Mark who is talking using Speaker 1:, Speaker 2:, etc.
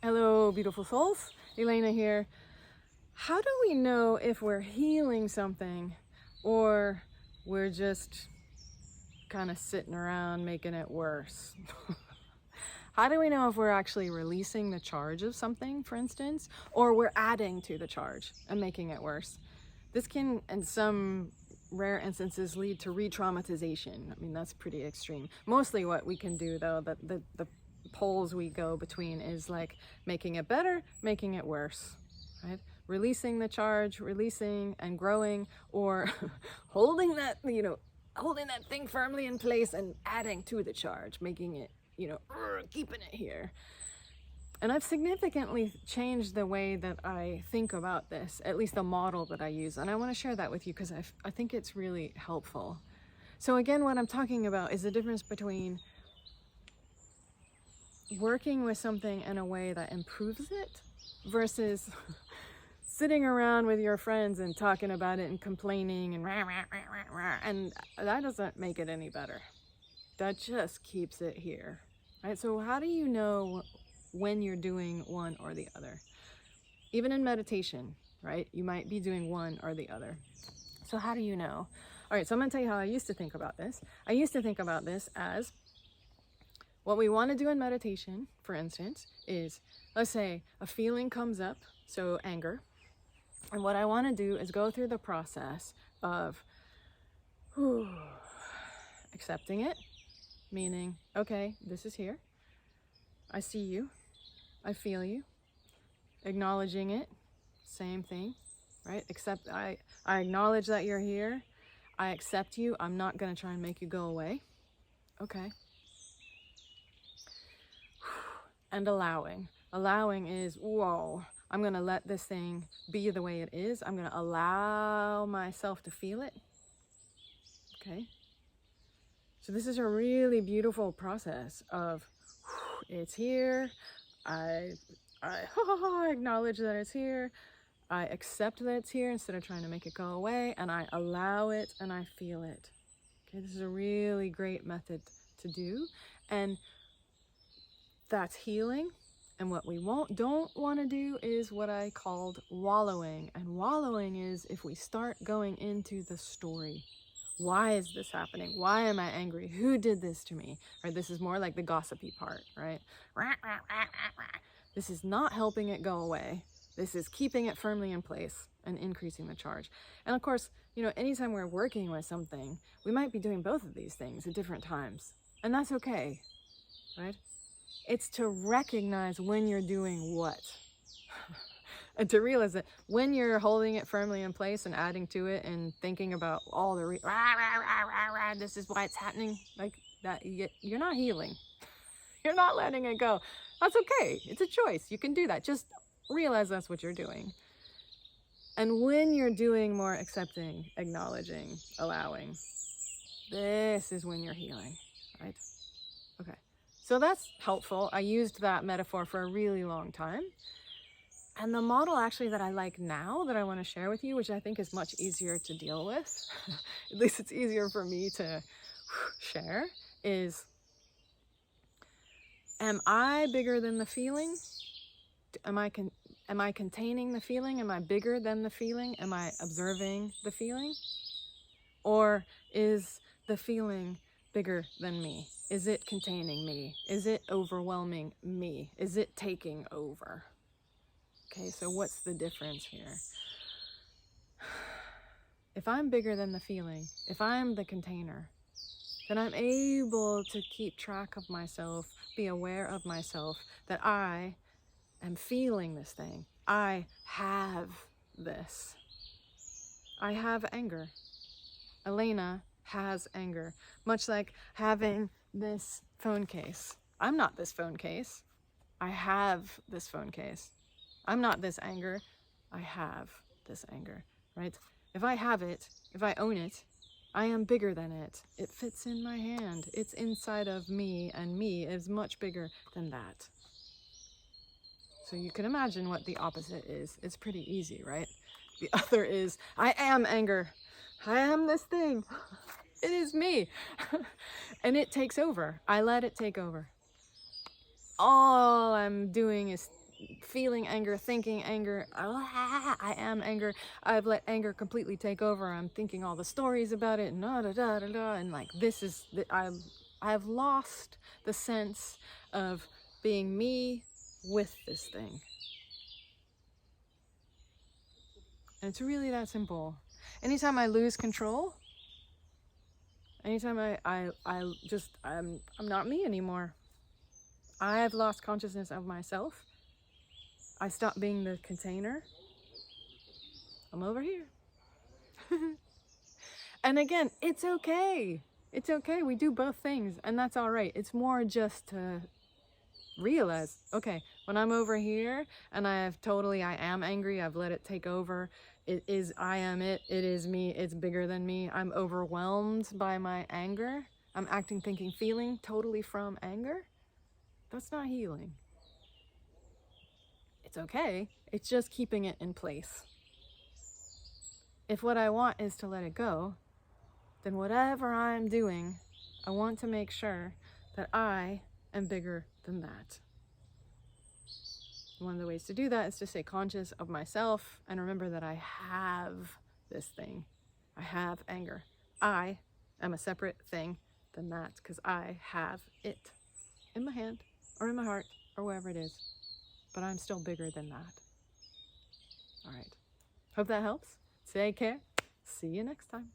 Speaker 1: Hello, beautiful souls. Elena here. How do we know if we're healing something or we're just kind of sitting around making it worse? How do we know if we're actually releasing the charge of something, for instance, or we're adding to the charge and making it worse? This can, in some rare instances, lead to re-traumatization. I mean, that's pretty extreme. Mostly what we can do, though, the poles we go between is like making it better, making it worse, right? Releasing the charge, releasing and growing, or holding that, holding that thing firmly in place and adding to the charge, making it, keeping it here. And I've significantly changed the way that I think about this, at least the model that I use. And I want to share that with you because I think it's really helpful. So again, what I'm talking about is the difference between working with something in a way that improves it versus sitting around with your friends and talking about it and complaining and rah, rah, rah, rah, rah, and that doesn't make it any better. That just keeps it here, right? So how do you know when you're doing one or the other? Even in meditation, right? You might be doing one or the other. So how do you know? All right, so I'm gonna tell you how I used to think about this. I used to think about this as what we want to do in meditation, for instance, is, let's say a feeling comes up, so anger. And what I want to do is go through the process of accepting it, meaning, okay, this is here. I see you. I feel you. Acknowledging it, same thing, right? I acknowledge that you're here. I accept you. I'm not going to try and make you go away. Okay. And allowing. Allowing is, whoa, I'm going to let this thing be the way it is. I'm going to allow myself to feel it. Okay. So this is a really beautiful process of, it's here. I acknowledge that it's here. I accept that it's here instead of trying to make it go away, and I allow it and I feel it. Okay, this is a really great method to do, and that's healing. And what we don't want to do is what I called wallowing. And wallowing is if we start going into the story. Why is this happening? Why am I angry? Who did this to me? Right? This is more like the gossipy part, right? This is not helping it go away. This is keeping it firmly in place and increasing the charge. And of course, anytime we're working with something, we might be doing both of these things at different times. And that's okay, right? It's to recognize when you're doing what. And to realize that when you're holding it firmly in place and adding to it and thinking about all the this is why it's happening, like that, you're not healing. You're not letting it go. That's okay. It's a choice. You can do that. Just realize that's what you're doing. And when you're doing more accepting, acknowledging, allowing, this is when you're healing, right? Okay. So that's helpful. I used that metaphor for a really long time. And the model actually that I like now that I want to share with you, which I think is much easier to deal with, at least it's easier for me to share, is, am I bigger than the feeling? Am I containing the feeling? Am I bigger than the feeling? Am I observing the feeling? Or is the feeling bigger than me? Is it containing me? Is it overwhelming me? Is it taking over? Okay, so what's the difference here? If I'm bigger than the feeling, if I'm the container, then I'm able to keep track of myself, be aware of myself, that I am feeling this thing. I have this. I have anger. Elena has anger, much like having this phone case. I'm not this phone case. I have this phone case. I'm not this anger. I have this anger, right? If I have it, if I own it, I am bigger than it. It fits in my hand. It's inside of me, and me is much bigger than that. So you can imagine what the opposite is. It's pretty easy, right? The other is, I am anger. I am this thing. It is me. And it takes over. I let it take over. All I'm doing is feeling anger, thinking anger. I am anger. I've let anger completely take over. I'm thinking all the stories about it, and and like this is I've lost the sense of being me with this thing. And it's really that simple. Anytime I lose control, anytime I'm not me anymore. I have lost consciousness of myself. I stop being the container. I'm over here. And again, it's okay. It's okay. We do both things, and that's all right. It's more just to realize, okay, when I'm over here and I am angry, I've let it take over. I am it is me, it's bigger than me. I'm overwhelmed by my anger. I'm acting, thinking, feeling totally from anger. That's not healing. It's okay. It's just keeping it in place. If what I want is to let it go, then whatever I'm doing, I want to make sure that I am bigger than that. One of the ways to do that is to stay conscious of myself and remember that I have this thing. I have anger. I am a separate thing than that because I have it in my hand or in my heart or wherever it is. But I'm still bigger than that. All right. Hope that helps. Take care. See you next time.